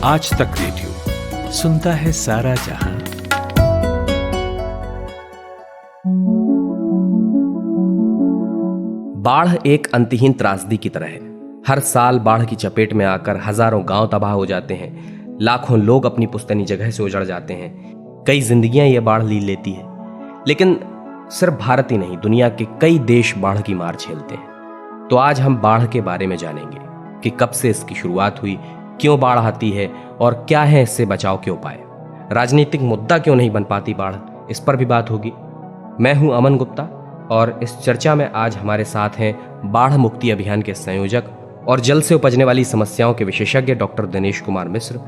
आज तक रेडियो सुनता है सारा जहां। बाढ़ एक अंतहीन त्रासदी की तरह है। हर साल बाढ़ की चपेट में आकर हजारों गांव तबाह हो जाते हैं, लाखों लोग अपनी पुश्तैनी जगह से उजड़ जाते हैं, कई जिंदगियां ये बाढ़ ली लेती है। लेकिन सिर्फ भारत ही नहीं, दुनिया के कई देश बाढ़ की मार झेलते हैं। तो आज हम बाढ़ के बारे में जानेंगे कि कब से इसकी शुरुआत हुई, क्यों बाढ़ आती है और क्या है इससे बचाव के उपाय। राजनीतिक मुद्दा क्यों नहीं बन पाती बाढ़, इस पर भी बात होगी। मैं हूं अमन गुप्ता और इस चर्चा में आज हमारे साथ हैं बाढ़ मुक्ति अभियान के संयोजक और जल से उपजने वाली समस्याओं के विशेषज्ञ डॉक्टर दिनेश कुमार मिश्र।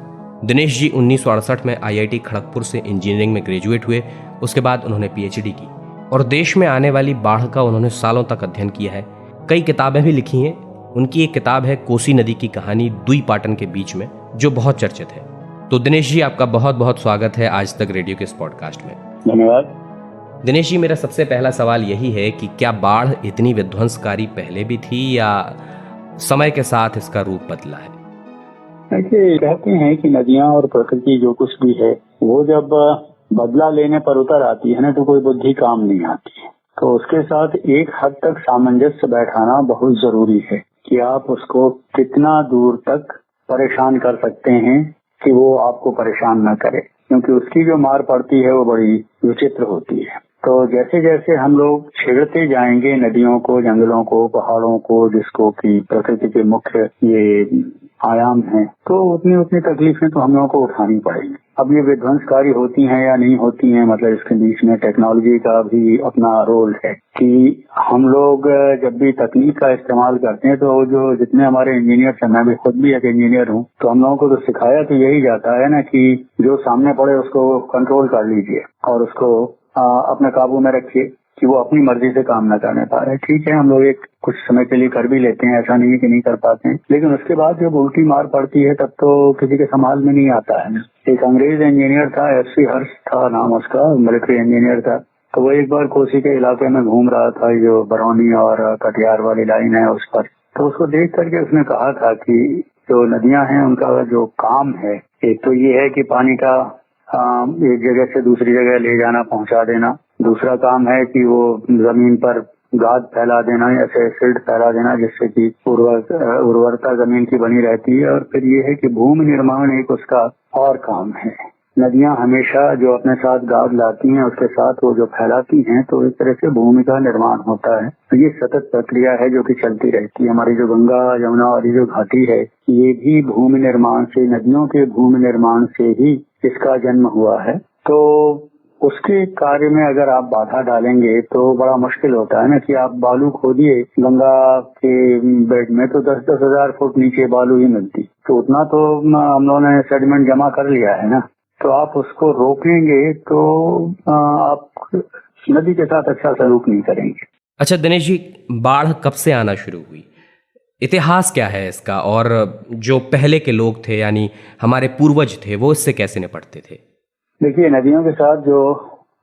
दिनेश जी 1968 में IIT खड़गपुर से इंजीनियरिंग में ग्रेजुएट हुए। उसके बाद उन्होंने PhD की और देश में आने वाली बाढ़ का उन्होंने सालों तक अध्ययन किया है। कई किताबें भी लिखी हैं। उनकी एक किताब है कोसी नदी की कहानी दुई पाटन के बीच में, जो बहुत चर्चित है। तो दिनेश जी, आपका बहुत बहुत स्वागत है आज तक रेडियो के इस पॉडकास्ट में। धन्यवाद। दिनेश जी, मेरा सबसे पहला सवाल यही है कि क्या बाढ़ इतनी विध्वंसकारी पहले भी थी या समय के साथ इसका रूप बदला है? देखिए, कहते हैं कि नदियां और प्रकृति जो कुछ भी है वो जब बदला लेने पर उतर आती है ना, तो कोई बुद्धि काम नहीं आती है। तो उसके साथ एक हद तक सामंजस्य बैठाना बहुत जरूरी है कि आप उसको कितना दूर तक परेशान कर सकते हैं कि वो आपको परेशान न करे, क्योंकि उसकी जो मार पड़ती है वो बड़ी विचित्र होती है। तो जैसे जैसे हम लोग छेड़ते जाएंगे नदियों को, जंगलों को, पहाड़ों को, जिसको कि प्रकृति के मुख्य ये आयाम हैं, तो उतनी उतनी तकलीफें तो हम लोगों को उठानी पड़ेगी। अब ये विध्वंसकारी होती हैं या नहीं होती हैं, मतलब इसके बीच में टेक्नोलॉजी का भी अपना रोल है कि हम लोग जब भी तकनीक का इस्तेमाल करते हैं तो जो जितने हमारे इंजीनियर हैं, मैं भी खुद भी एक इंजीनियर हूँ, तो हम लोगों को तो सिखाया तो यही जाता है ना कि जो सामने पड़े उसको कंट्रोल कर लीजिए और उसको अपने काबू में रखिए कि वो अपनी मर्जी से काम न करने पा रहे। ठीक है, हम लोग एक कुछ समय के लिए कर भी लेते हैं, ऐसा नहीं है कि नहीं कर पाते हैं, लेकिन उसके बाद जब उल्टी मार पड़ती है तब तो किसी के संभाल में नहीं आता है। एक अंग्रेज इंजीनियर था, FC हर्ष था नाम उसका, मिलिट्री इंजीनियर था। तो वो एक बार कोसी के इलाके में घूम रहा था, जो बरौनी और कटिहार वाली लाइन है उस पर। तो उसको देख करके उसने कहा था कि जो नदियां हैं उनका जो काम है, एक तो ये है कि पानी का एक जगह से दूसरी जगह ले जाना, पहुंचा देना। दूसरा काम है कि वो जमीन पर गाद फैला देना, ऐसे सिल्ट फैला देना जिससे कि उर्वरता जमीन की बनी रहती है। और फिर ये है कि भूमि निर्माण एक उसका और काम है। नदियां हमेशा जो अपने साथ गाद लाती हैं उसके साथ वो जो फैलाती हैं, तो इस तरह से भूमि का निर्माण होता है। तो ये सतत प्रक्रिया है जो कि चलती रहती है। हमारी जो गंगा यमुना वाली जो घाटी है, ये भी भूमि निर्माण से, नदियों के भूमि निर्माण से ही इसका जन्म हुआ है। तो उसके कार्य में अगर आप बाधा डालेंगे तो बड़ा मुश्किल होता है ना कि आप बालू खोदिए गंगा के बेड में, तो 10-10 हजार फुट नीचे बालू ही मिलती, तो उतना तो हम लोगों ने सेडिमेंट जमा कर लिया है ना। तो आप उसको रोकेंगे तो आप नदी के साथ अच्छा सलूक नहीं करेंगे। अच्छा दिनेश जी, बाढ़ कब से आना शुरू हुई? इतिहास क्या है इसका? और जो पहले के लोग थे यानी हमारे पूर्वज थे, वो इससे कैसे निपटते थे? देखिए, नदियों के साथ जो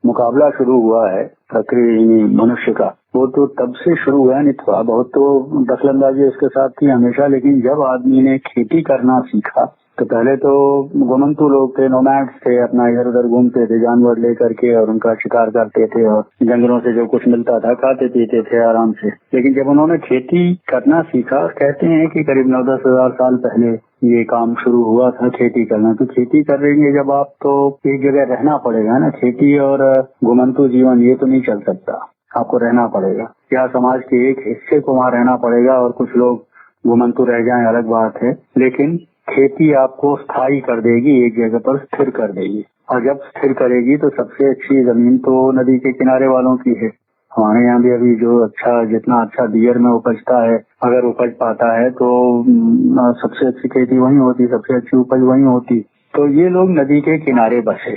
मुकाबला शुरू हुआ है प्रकृति मनुष्य का, वो तो तब से शुरू हुआ, नहीं थोड़ा बहुत तो दखलंदाजी उसके साथ थी हमेशा। लेकिन जब आदमी ने खेती करना सीखा तो पहले तो घुमंतू लोग थे, नोमैड्स थे, अपना इधर उधर घूमते थे जानवर लेकर के और उनका शिकार करते थे और जंगलों से जो कुछ मिलता था खाते पीते थे आराम से। लेकिन जब उन्होंने खेती करना सीखा, कहते हैं कि करीब 9-10 हजार साल पहले ये काम शुरू हुआ था खेती करना। तो खेती कर रही है जब आप, तो एक जगह रहना पड़ेगा ना। खेती और घुमंतू जीवन ये तो नहीं चल सकता, आपको रहना पड़ेगा। या समाज के एक हिस्से को वहाँ रहना पड़ेगा और कुछ लोग घुमंतू रह जाएं, अलग बात है, लेकिन खेती आपको स्थायी कर देगी, एक जगह पर स्थिर कर देगी। और जब स्थिर करेगी तो सबसे अच्छी जमीन तो नदी के किनारे वालों की है। हमारे यहाँ भी अभी जो जितना अच्छा बियर में उपजता है, अगर उपज पाता है तो सबसे अच्छी खेती वहीं होती, सबसे अच्छी उपज वहीं होती। तो ये लोग नदी के किनारे बसे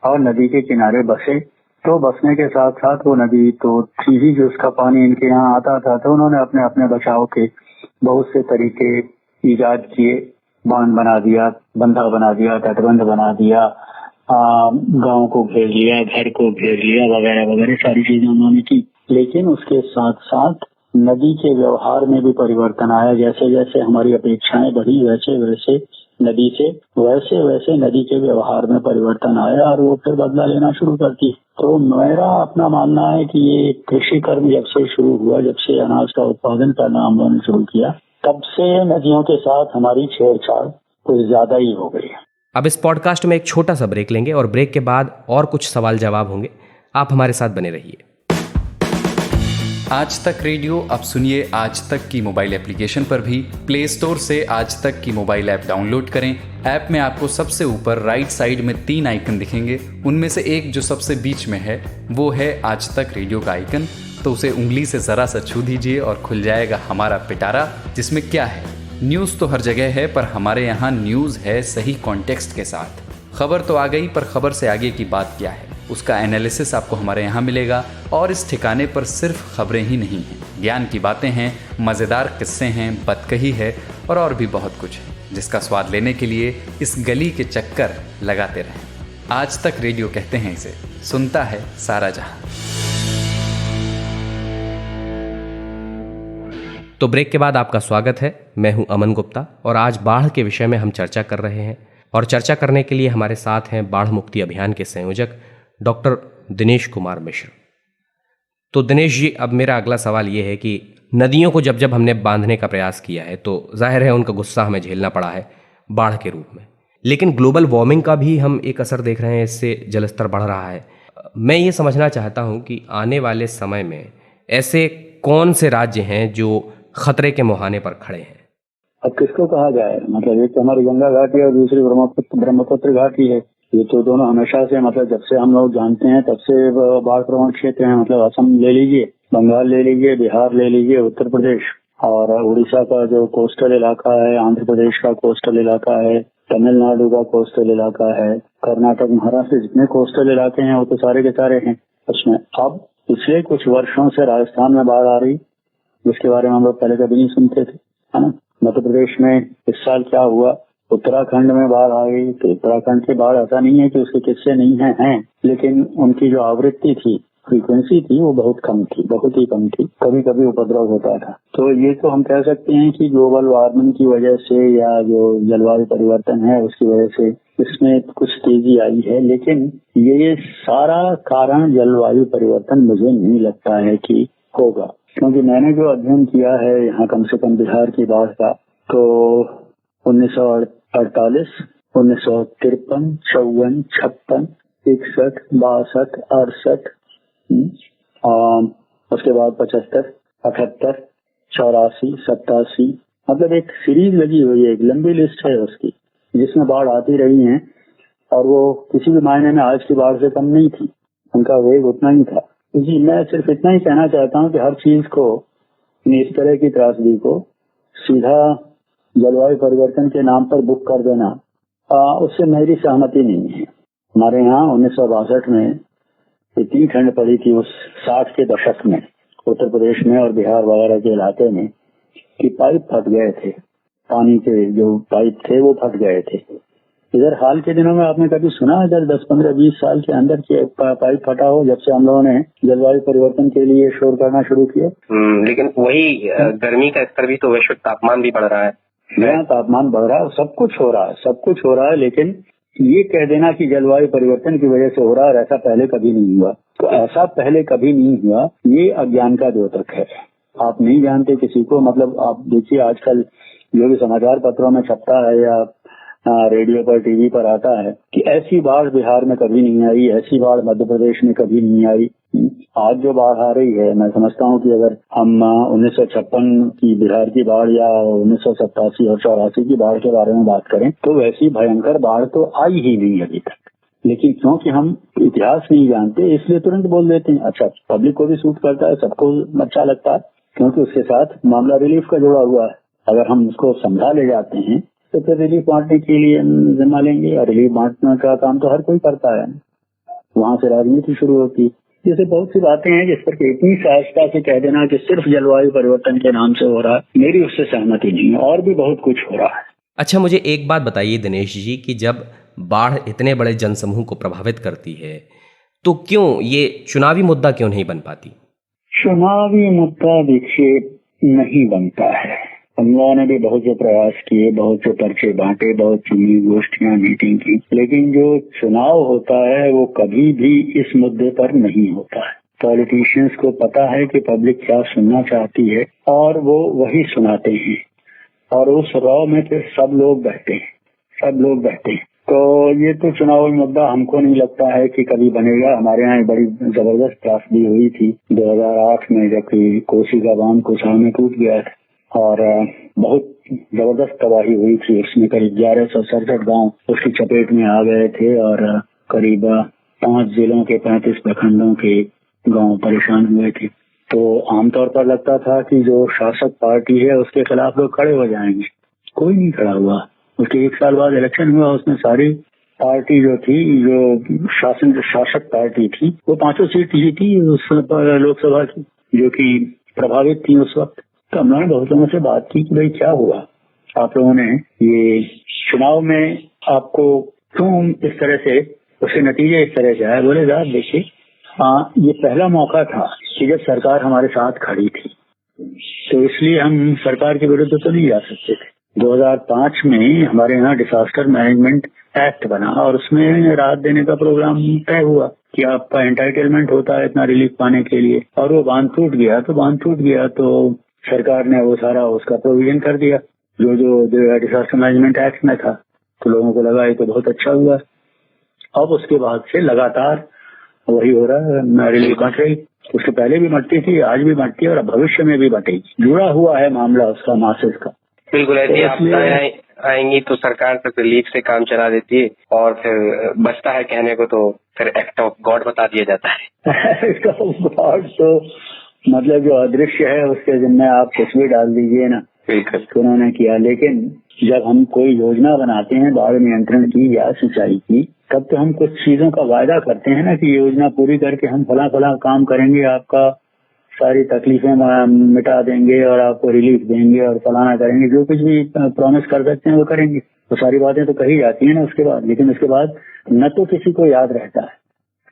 और नदी के किनारे बसे तो बसने के साथ साथ वो नदी तो थी ही, जो उसका पानी इनके यहाँ आता था। तो उन्होंने अपने अपने बचाव के बहुत से तरीके ईजाद किए, बांध बना दिया, बंधा बना दिया, तटबंध बना दिया, गांव को घेर लिया, घर को घेर लिया, वगैरह वगैरह सारी चीजें उन्होंने की। लेकिन उसके साथ साथ नदी के व्यवहार में भी परिवर्तन आया। जैसे जैसे हमारी अपेक्षाएं बढ़ी वैसे वैसे नदी से, वैसे वैसे नदी के व्यवहार में परिवर्तन आया और वो फिर बदला लेना शुरू करती। तो मेरा अपना मानना है कि ये कृषि कर्म जब से शुरू हुआ, जब से अनाज का उत्पादन करना हम लोगों ने शुरू किया, तब से नदियों के साथ हमारी छेड़छाड़ कुछ ज्यादा ही हो गई है। अब इस पॉडकास्ट में एक छोटा सा ब्रेक लेंगे और ब्रेक के बाद और कुछ सवाल जवाब होंगे। आप हमारे साथ बने रहिए। आज तक रेडियो अब सुनिए आज तक की मोबाइल एप्लीकेशन पर भी। प्ले स्टोर से आज तक की मोबाइल ऐप डाउनलोड करें। ऐप में आपको सबसे ऊपर राइट साइड में 3 आइकन दिखेंगे। उनमें से एक जो सबसे बीच में है वो है आज तक रेडियो का आइकन। तो उसे उंगली से जरा सा छू दीजिए और खुल जाएगा हमारा पिटारा, जिसमें क्या है, न्यूज़ तो हर जगह है, पर हमारे यहाँ न्यूज़ है सही कॉन्टेक्स्ट के साथ। खबर तो आ गई, पर खबर से आगे की बात क्या है, उसका एनालिसिस आपको हमारे यहाँ मिलेगा। और इस ठिकाने पर सिर्फ खबरें ही नहीं हैं, ज्ञान की बातें हैं, मज़ेदार किस्से हैं, बतकही है और भी बहुत कुछ है, जिसका स्वाद लेने के लिए इस गली के चक्कर लगाते रहें। आज तक रेडियो कहते हैं इसे, सुनता है सारा जहां। तो ब्रेक के बाद आपका स्वागत है। मैं हूं अमन गुप्ता और आज बाढ़ के विषय में हम चर्चा कर रहे हैं। और चर्चा करने के लिए हमारे साथ हैं बाढ़ मुक्ति अभियान के संयोजक डॉक्टर दिनेश कुमार मिश्र। तो दिनेश जी, अब मेरा अगला सवाल ये है कि नदियों को जब जब हमने बांधने का प्रयास किया है तो जाहिर है उनका गुस्सा हमें झेलना पड़ा है बाढ़ के रूप में, लेकिन ग्लोबल वार्मिंग का भी हम एक असर देख रहे हैं, इससे जलस्तर बढ़ रहा है। मैं ये समझना चाहता हूँ कि आने वाले समय में ऐसे कौन से राज्य हैं जो खतरे के मुहाने पर खड़े हैं? अब किसको कहा जाए, मतलब एक तो हमारी गंगा घाटी और दूसरी ब्रह्मपुत्र घाटी है। ये तो दोनों हमेशा से, मतलब जब से हम लोग जानते हैं तब से बाढ़ प्रवण क्षेत्र है। मतलब असम ले लीजिए, बंगाल ले लीजिए, बिहार ले लीजिए, उत्तर प्रदेश और उड़ीसा का जो कोस्टल इलाका है, आंध्र प्रदेश का कोस्टल इलाका है, तमिलनाडु का कोस्टल इलाका है, कर्नाटक, महाराष्ट्र, जितने कोस्टल इलाके हैं वो तो सारे के सारे हैं उसमें। अब पिछले कुछ वर्षों से राजस्थान में बाढ़ आ रही, जिसके बारे में हम लोग पहले कभी नहीं सुनते थे, है ना। मध्य प्रदेश में इस साल क्या हुआ, उत्तराखंड में बाढ़ आ गई। तो उत्तराखंड की बाढ़ ऐसा नहीं है कि उसके किस्से नहीं हैं, लेकिन उनकी जो आवृत्ति थी, फ्रीक्वेंसी थी, वो बहुत कम थी, बहुत ही कम थी। कभी कभी उपद्रव होता था। तो ये तो हम कह सकते हैं कि ग्लोबल वार्मिंग की वजह से या जो जलवायु परिवर्तन है उसकी वजह से इसमें कुछ तेजी आई है। लेकिन ये सारा कारण जलवायु परिवर्तन मुझे नहीं लगता है कि होगा, क्योंकि मैंने जो अध्ययन किया है यहाँ कम से कम बिहार की बाढ़ का, तो 1948, 1953, 54, 56, 61, 62, 68, उसके बाद 75, 78, 84, 87, मतलब एक सीरीज लगी हुई है, एक लंबी लिस्ट है उसकी, जिसमें बाढ़ आती रही है। और वो किसी भी मायने में आज की बाढ़ से कम नहीं थी, उनका वेग उतना ही था। जी, मैं सिर्फ इतना ही कहना चाहता हूँ कि हर चीज को, इस तरह की त्रासदी को सीधा जलवायु परिवर्तन के नाम पर बुक कर देना, उससे मेरी सहमति नहीं है। हमारे यहाँ 1962 में इतनी ठंड पड़ी थी उस 60 के दशक में उत्तर प्रदेश में और बिहार वगैरह के इलाके में कि पाइप फट गए थे, पानी के जो पाइप थे वो फट गए थे। इधर हाल के दिनों में आपने कभी सुना इधर 10, 15, 20 साल के अंदर के पाइप फटा हो, जब से हम लोगों ने जलवायु परिवर्तन के लिए शोर करना शुरू किया? लेकिन वही गर्मी का स्तर भी तो, वैश्विक तापमान भी बढ़ रहा है। यहाँ तापमान बढ़ रहा है, सब कुछ हो रहा है, सब कुछ हो रहा है, लेकिन ये कह देना कि जलवायु परिवर्तन की वजह से हो रहा है, ऐसा पहले कभी नहीं हुआ। तो ऐसा पहले कभी नहीं हुआ, ये अज्ञान का द्योतक है। आप नहीं जानते किसी को, मतलब आप देखिए आजकल जो भी समाचार पत्रों में छपता है या रेडियो पर, टीवी पर आता है कि ऐसी बाढ़ बिहार में कभी नहीं आई, ऐसी बाढ़ मध्य प्रदेश में कभी नहीं आई। आज जो बाढ़ आ रही है, मैं समझता हूँ कि अगर हम 1956 की बिहार की बाढ़ या 1987 और 84 की बाढ़ के बारे में बात करें तो वैसी भयंकर बाढ़ तो आई ही नहीं अभी तक। लेकिन क्योंकि हम इतिहास नहीं जानते इसलिए तुरंत बोल देते हैं। अच्छा, पब्लिक को भी सूट करता है, सबको अच्छा लगता है, क्योंकि उसके साथ मामला रिलीफ का जुड़ा हुआ है। अगर हम उसको समझा ले जाते हैं तो फिर रिलीफ बांटने के लिए जिम्मा लेंगे, और रिलीफ बांटने का काम तो हर कोई करता है। वहां से राजनीति शुरू होती है। जैसे बहुत सी बातें हैं जिस पर इतनी सहजता से कह देना कि सिर्फ जलवायु परिवर्तन के नाम से हो रहा है, मेरी उससे सहमति नहीं है, और भी बहुत कुछ हो रहा है। अच्छा, मुझे एक बात बताइए दिनेश जी कि जब बाढ़ इतने बड़े जनसमूह को प्रभावित करती है तो क्यों ये चुनावी मुद्दा क्यों नहीं बन पाती? चुनावी मुद्दा देखिए नहीं बनता है, हम लोगों ने भी बहुत से प्रयास किए, बहुत से पर्चे बांटे, बहुत सी गोष्ठियां मीटिंग की, लेकिन जो चुनाव होता है वो कभी भी इस मुद्दे पर नहीं होता है। पॉलिटिशियंस को पता है कि पब्लिक क्या सुनना चाहती है और वो वही सुनाते हैं, और उस रॉ में फिर सब लोग बहते हैं। तो ये तो चुनावी मुद्दा हमको नहीं लगता है कि कभी बनेगा। हमारे यहाँ एक बड़ी जबरदस्त त्रासदी हुई थी 2008 में, जबकि कोसी का बांध कुसाल में टूट गया था और बहुत जबरदस्त तबाही हुई थी। उसमें करीब 1167 गांव उसकी चपेट में आ गए थे और करीब 5 जिलों के 35 प्रखंडों के गांव परेशान हुए थे। तो आमतौर पर लगता था कि जो शासक पार्टी है उसके खिलाफ लोग खड़े हो जाएंगे, कोई नहीं खड़ा हुआ। उसके 1 साल बाद इलेक्शन हुआ, उसमें सारी पार्टी जो थी, जो शासक पार्टी थी, वो 5 सीट जीती उस लोकसभा की, जो कि प्रभावित थी उस वक्त। तो हम लोगों ने बहुत लोगों से बात की कि भाई क्या हुआ, आप लोगों ने ये चुनाव में आपको क्यों इस तरह से उसके नतीजे इस तरह से आए। बोले साहब देखिए, ये पहला मौका था कि जब सरकार हमारे साथ खड़ी थी, तो इसलिए हम सरकार के विरुद्ध तो नहीं जा सकते थे। 2005 में हमारे यहाँ डिजास्टर मैनेजमेंट एक्ट बना और उसमें राहत देने का प्रोग्राम तय हुआ कि आपका एंटाइटलमेंट होता है इतना रिलीफ पाने के लिए, और वो बांध टूट गया तो सरकार ने वो सारा उसका प्रोविजन कर दिया जो डिजास्टर मैनेजमेंट एक्ट में था। तो लोगों को लगा ये तो बहुत अच्छा हुआ। अब उसके बाद से लगातार वही हो रहा है, रिलीफ बट रही। उसके पहले भी बढ़ती थी, आज भी बढ़ती है और भविष्य में भी बढ़ेगी। जुड़ा हुआ है मामला उसका मासिस का। बिल्कुल ऐसी आपदाएं आएंगी तो सरकार सिर्फ रिलीफ से काम चला देती है और फिर बचता है कहने को तो फिर एक्ट ऑफ गॉड बता दिया जाता है। एक्ट ऑफ गॉड तो मतलब जो अदृश्य है उसके जिम्मे आप कुछ भी डाल दीजिए ना, बिल्कुल तो उन्होंने किया। लेकिन जब हम कोई योजना बनाते हैं बाढ़ नियंत्रण की या सिंचाई की, तब तो हम कुछ चीजों का वायदा करते हैं ना कि योजना पूरी करके हम फला काम करेंगे, आपका सारी तकलीफें मिटा देंगे और आपको रिलीफ देंगे और फलाना करेंगे। जो कुछ भी प्रॉमिस कर सकते हैं वो करेंगे। तो सारी बातें तो कही जाती है ना उसके बाद, लेकिन उसके बाद न तो किसी को याद रहता है।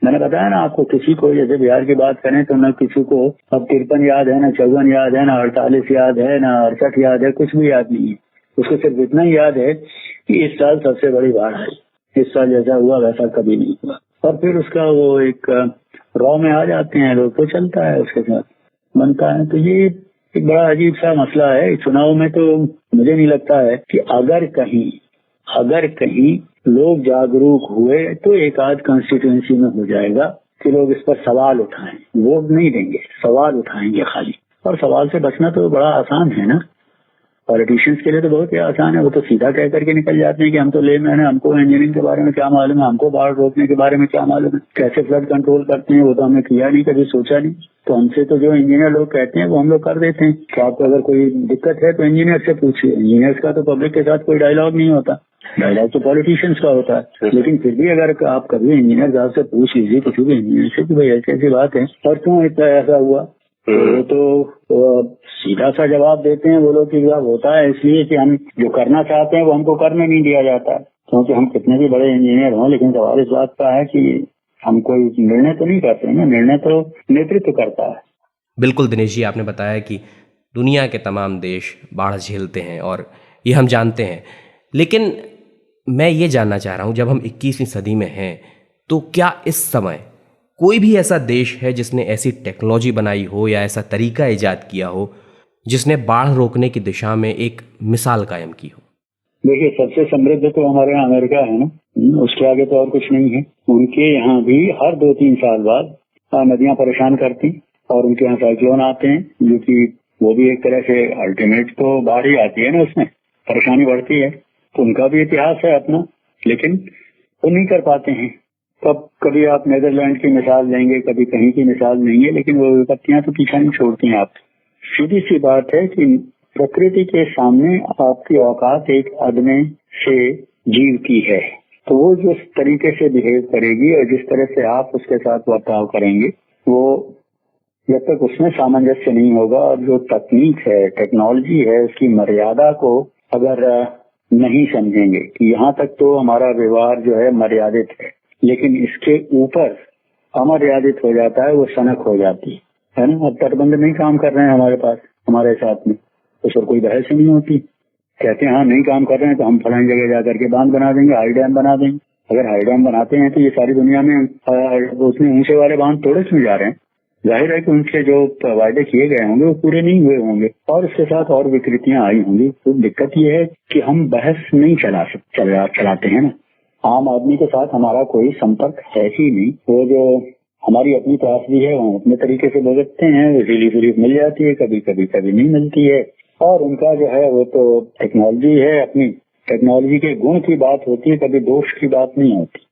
मैंने बताया ना आपको, किसी को जैसे बिहार की बात करें तो न किसी को अब 53 याद है, न 54 याद है, न 48 याद है, न 68 याद है, कुछ भी याद नहीं है। उसको सिर्फ इतना ही याद है कि इस साल सबसे बड़ी बाढ़ आई, इस साल जैसा हुआ वैसा कभी नहीं हुआ। और फिर उसका वो एक रॉ में आ जाते हैं लोग, तो चलता है उसके साथ बनता है। तो ये एक बड़ा अजीब सा मसला है चुनाव में। तो मुझे नहीं लगता है कि अगर कहीं लोग जागरूक हुए तो एक आध कंस्टिट्यूएंसी में हो जाएगा कि लोग इस पर सवाल उठाएं। वोट नहीं देंगे, सवाल उठाएंगे खाली। और सवाल से बचना तो बड़ा आसान है ना, पॉलिटिशियंस के लिए तो बहुत ही आसान है। वो तो सीधा कह करके निकल जाते हैं कि हम तो लेमैन है, हमको इंजीनियरिंग के बारे में क्या मालूम है, हमको बाढ़ रोकने के बारे में क्या मालूम है, कैसे फ्लड कंट्रोल करते हैं वो तो हमने किया नहीं, कभी सोचा नहीं। तो हमसे तो जो इंजीनियर लोग कहते हैं वो हम लोग कर देते हैं। तो आपको अगर कोई दिक्कत है तो इंजीनियर से पूछिए। इंजीनियर्स का तो पब्लिक के साथ कोई डायलॉग नहीं होता, डायलॉग तो पॉलिटिशियंस का होता है। लेकिन फिर भी अगर आप कभी इंजीनियर साहब से पूछ लीजिए, किसी भी इंजीनियर से कि भाई ऐसी ऐसी बात है और क्यों इतना ऐसा हुआ, तो सीधा सा जवाब देते हैं वो लोग कि जवाब होता है इसलिए कि हम जो करना चाहते हैं वो हमको करने नहीं दिया जाता है। क्योंकि हम कितने भी बड़े इंजीनियर हों, लेकिन सवाल इस बात का है कि हम कोई निर्णय तो नहीं करते हैं, निर्णय तो नेतृत्व करता है। बिल्कुल दिनेश जी, आपने बताया कि दुनिया के तमाम देश बाढ़ झेलते हैं और ये हम जानते हैं। लेकिन मैं ये जानना चाह रहा हूँ, जब हम 21वीं सदी में हैं तो क्या इस समय कोई भी ऐसा देश है जिसने ऐसी टेक्नोलॉजी बनाई हो या ऐसा तरीका ईजाद किया हो जिसने बाढ़ रोकने की दिशा में एक मिसाल कायम की हो? देखिए, सबसे समृद्ध तो हमारे यहाँ अमेरिका है ना, उसके आगे तो और कुछ नहीं है। उनके यहाँ भी हर 2-3 साल बाद नदियां परेशान करती और उनके यहाँ साइक्लोन आते हैं, जो कि वो भी एक तरह से अल्टीमेट तो बाढ़ ही आती है ना, उसमें परेशानी बढ़ती है। तो उनका भी इतिहास है अपना, लेकिन वो नहीं कर पाते हैं। तब कभी आप नेदरलैंड की मिसाल लेंगे, कभी कहीं की मिसाल लेंगे, लेकिन वो विपत्तियां तो पीछा नहीं छोड़ती हैं। आप सीधी सी बात है कि प्रकृति के सामने आपकी औकात एक आदमी से जीव की है। तो वो जिस तरीके से बिहेव करेगी और जिस तरह से आप उसके साथ बर्ताव करेंगे, वो जब तक उसमें सामंजस्य नहीं होगा और जो तकनीक है, टेक्नोलॉजी है, उसकी मर्यादा को अगर नहीं समझेंगे कि यहाँ तक तो हमारा व्यवहार जो है मर्यादित है, लेकिन इसके ऊपर अमर्यादित हो जाता है, वो सनक हो जाती है ना। अब तटबंध नहीं काम कर रहे हैं हमारे पास, हमारे साथ में, उस पर कोई बहस ही नहीं होती। कहते हैं हाँ नहीं काम कर रहे हैं तो हम फलानी जगह जाकर के बांध बना देंगे, हाई डैम बना देंगे। अगर हाई डैम बनाते हैं तो ये सारी दुनिया में उसमें ऊंचे वाले बांध तोड़े क्यों जा रहे हैं? जाहिर है कि उनके जो वायदे किए गए होंगे वो पूरे नहीं हुए होंगे और इसके साथ और विकृतियां आई होंगी। तो दिक्कत ये है कि हम बहस नहीं चलाते हैं ना। आम आदमी के साथ हमारा कोई संपर्क है ही नहीं। वो जो हमारी अपनी त्रासदी है वो अपने तरीके से भुगतते हैं, रिलीफ मिल जाती है, कभी कभी कभी नहीं मिलती है। और उनका जो है वो तो टेक्नोलॉजी है, अपनी टेक्नोलॉजी के गुण की बात होती है, कभी दोष की बात नहीं होती।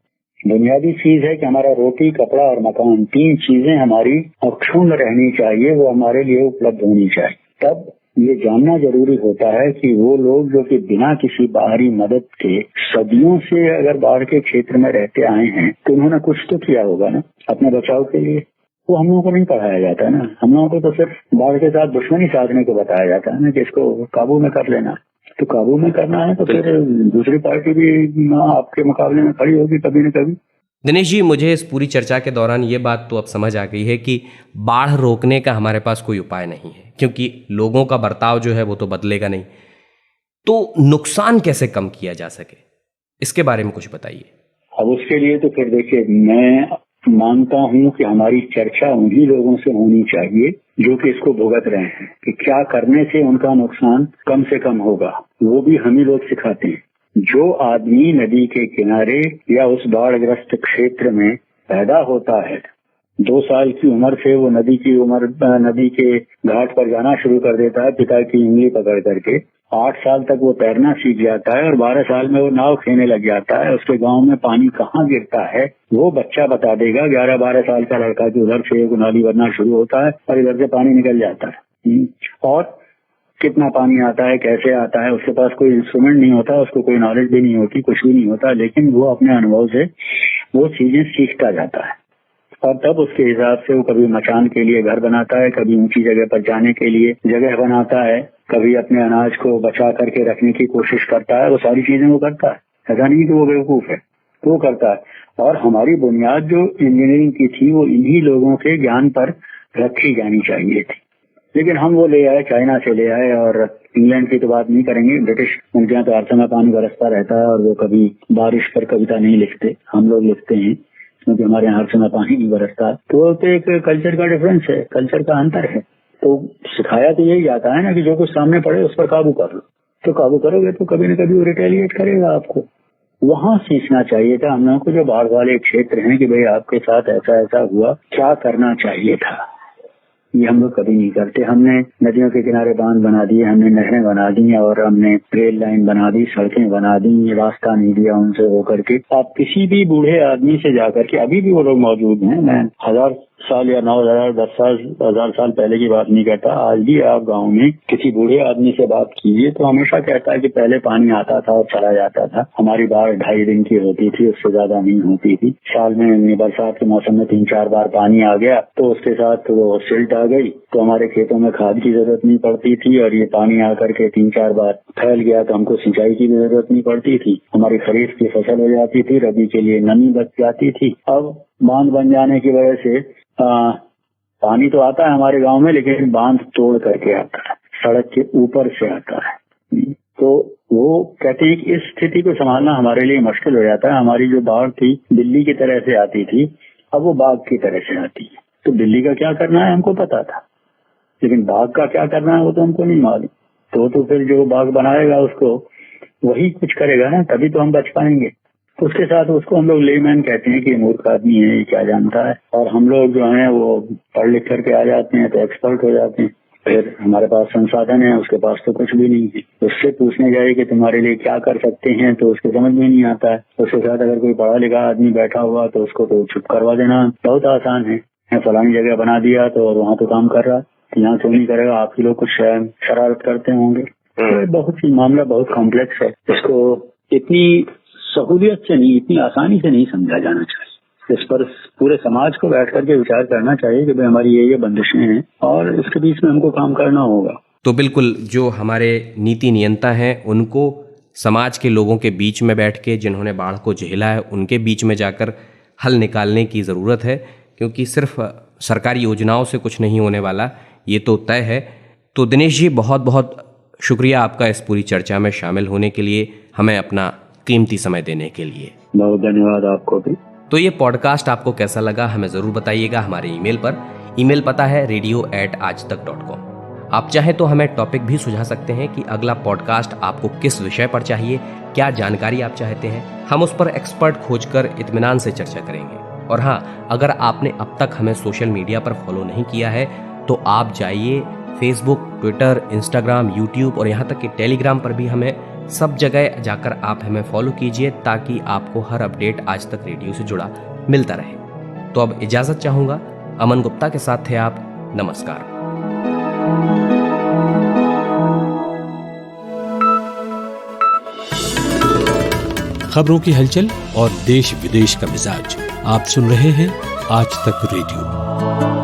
बुनियादी चीज है कि हमारा रोटी, कपड़ा और मकान, 3 चीजें हमारी अक्षुण्ण रहनी चाहिए, वो हमारे लिए उपलब्ध होनी चाहिए। तब ये जानना जरूरी होता है कि वो लोग जो कि बिना किसी बाहरी मदद के सदियों से अगर बाढ़ के क्षेत्र में रहते आए हैं तो उन्होंने कुछ तो किया होगा ना अपने बचाव के लिए। वो हम लोगों को नहीं पढ़ाया जाता है ना। हम लोगों को तो सिर्फ बाढ़ के साथ दुश्मनी साधने को बताया जाता है ना कि इसको काबू में कर लेना। तो काबू में करना है तो फिर दूसरी पार्टी भी आपके मुकाबले में खड़ी होगी कभी न कभी। दिनेश जी, मुझे इस पूरी चर्चा के दौरान ये बात तो अब समझ आ गई है कि बाढ़ रोकने का हमारे पास कोई उपाय नहीं है, क्योंकि लोगों का बर्ताव जो है वो तो बदलेगा नहीं। तो नुकसान कैसे कम किया जा सके, इसके बारे में कुछ बताइए। अब उसके लिए तो फिर देखिए, मैं मानता हूं कि हमारी चर्चा उन्हीं लोगों से होनी चाहिए जो कि इसको भुगत रहे हैं कि क्या करने से उनका नुकसान कम से कम होगा। वो भी हम ही लोग सिखाते हैं। जो आदमी नदी के किनारे या उस बाढ़ग्रस्त क्षेत्र में पैदा होता है, 2 साल की उम्र से वो नदी के घाट पर जाना शुरू कर देता है पिता की उंगली पकड़ करके। 8 साल तक वो तैरना सीख जाता है और 12 साल में वो नाव खेने लग जाता है। उसके गांव में पानी कहाँ गिरता है वो बच्चा बता देगा। 11-12 साल का लड़का जो उधर से एक नाली बनना शुरू होता है और इधर से पानी निकल जाता है। और कितना पानी आता है, कैसे आता है, उसके पास कोई इंस्ट्रूमेंट नहीं होता, उसको कोई नॉलेज भी नहीं होती, कुछ भी नहीं होता, लेकिन वो अपने अनुभव से वो चीजें सीखता जाता है। और तब उसके हिसाब से वो कभी मचान के लिए घर बनाता है, कभी ऊंची जगह पर जाने के लिए जगह बनाता है, कभी अपने अनाज को बचा करके रखने की कोशिश करता है। वो सारी चीजें वो करता है। ऐसा नहीं कि वो बेवकूफ है, वो करता है। और हमारी बुनियाद जो इंजीनियरिंग की थी वो इन्हीं लोगों के ज्ञान पर रखी जानी चाहिए थी। लेकिन हम वो ले आए, चाइना से ले आए। और इंग्लैंड की तो बात नहीं करेंगे, ब्रिटिश, उनके यहाँ तो हर समय पानी बरसता रहता है और वो कभी बारिश पर कविता नहीं लिखते, हम लोग लिखते हैं क्योंकि हमारे यहाँ हर समय पानी नहीं बरसता। तो एक कल्चर का डिफरेंस है, कल्चर का अंतर है। तो सिखाया तो यही जाता है ना कि जो कुछ सामने पड़े उस पर काबू कर लो। तो काबू करोगे तो कभी न कभी वो रिटेलिएट करेगा आपको। वहाँ सीखना चाहिए था हम लोगों को, जो बाढ़ वाले क्षेत्र हैं, कि भाई आपके साथ ऐसा ऐसा हुआ, क्या करना चाहिए था। ये हम लोग कभी नहीं करते। हमने नदियों के किनारे बांध बना दिए, हमने नहरें बना दी और हमने रेल लाइन बना दी, सड़कें बना दी, रास्ता नहीं दिया उनसे होकर के। आप किसी भी बूढ़े आदमी से जाकर के, अभी भी वो लोग मौजूद हैं, मैं 1000 साल या 9000 10 साल 1000 साल पहले की बात नहीं करता, आज भी आप गांव में किसी बूढ़े आदमी से बात कीजिए तो हमेशा कहता है कि पहले पानी आता था और चला जाता था, हमारी बाढ़ 2.5 दिन की होती थी, उससे ज्यादा नहीं होती थी। साल में बरसात के मौसम में 3-4 बार पानी आ गया तो उसके साथ वो सिल्ट आ गई तो हमारे खेतों में खाद की जरूरत नहीं पड़ती थी, और ये पानी आकर के 3-4 बार फैल गया तो हमको सिंचाई की जरूरत नहीं पड़ती थी, हमारी खरीफ की फसल हो जाती थी, रबी के लिए नमी बच जाती थी। अब बांध बन जाने की वजह से पानी तो आता है हमारे गांव में, लेकिन बांध तोड़ करके आता है, सड़क के ऊपर से आता है। तो वो कहते हैं कि इस स्थिति को संभालना हमारे लिए मुश्किल हो जाता है। हमारी जो बाढ़ थी दिल्ली की तरह से आती थी, अब वो बाघ की तरह से आती है। तो दिल्ली का क्या करना है हमको पता था, लेकिन बाघ का क्या करना है वो तो हमको नहीं मालूम। तो फिर जो बाघ बनाएगा उसको वही कुछ करेगा ना, तभी तो हम बच पाएंगे। उसके साथ उसको हम लोग लेमैन कहते हैं कि मूर्ख आदमी है, ये क्या जानता है। और हम लोग जो हैं वो पढ़ लिख करके आ जाते हैं तो एक्सपर्ट हो जाते हैं। फिर हमारे पास संसाधन है, उसके पास तो कुछ भी नहीं है। उससे पूछने जाए कि तुम्हारे लिए क्या कर सकते हैं तो उसको समझ में नहीं आता है। उसके साथ अगर कोई पढ़ा लिखा आदमी बैठा हुआ तो उसको तो चुप करवा देना बहुत आसान है। फलानी जगह बना दिया तो वहाँ तो काम कर रहा, यहाँ क्यों नहीं करेगा, आप ही लोग कुछ शरारत करते होंगे। तो बहुत ही मामला बहुत कॉम्प्लेक्स है, इसको इतनी सहूलियत से नहीं, इतनी आसानी से नहीं समझा जाना चाहिए। इस पर पूरे समाज को बैठ करके विचार करना चाहिए कि भाई हमारी ये बंदिशें हैं और इसके बीच में हमको काम करना होगा। तो बिल्कुल जो हमारे नीति नियंता हैं उनको समाज के लोगों के बीच में बैठ के, जिन्होंने बाढ़ को झेला है, उनके बीच में जाकर हल निकालने की ज़रूरत है, क्योंकि सिर्फ सरकारी योजनाओं से कुछ नहीं होने वाला, ये तो तय है। तो दिनेश जी, बहुत बहुत शुक्रिया आपका इस पूरी चर्चा में शामिल होने के लिए, हमें अपना कीमती समय देने के लिए। बहुत धन्यवाद आपको भी। तो ये पॉडकास्ट आपको कैसा लगा हमें ज़रूर बताइएगा हमारे ईमेल पर। ईमेल पता है radio@aajtak.com। आप चाहें तो हमें टॉपिक भी सुझा सकते हैं कि अगला पॉडकास्ट आपको किस विषय पर चाहिए, क्या जानकारी आप चाहते हैं। हम उस पर एक्सपर्ट खोजकर इत्मीनान से चर्चा करेंगे। और हाँ, अगर आपने अब तक हमें सोशल मीडिया पर फॉलो नहीं किया है तो आप जाइए फेसबुक, ट्विटर, इंस्टाग्राम, यूट्यूब और यहाँ तक कि टेलीग्राम पर भी हमें सब जगह जाकर आप हमें फॉलो कीजिए ताकि आपको हर अपडेट आज तक रेडियो से जुड़ा मिलता रहे। तो अब इजाजत चाहूंगा। अमन गुप्ता के साथ थे आप। नमस्कार। खबरों की हलचल और देश विदेश का मिजाज आप सुन रहे हैं आज तक रेडियो।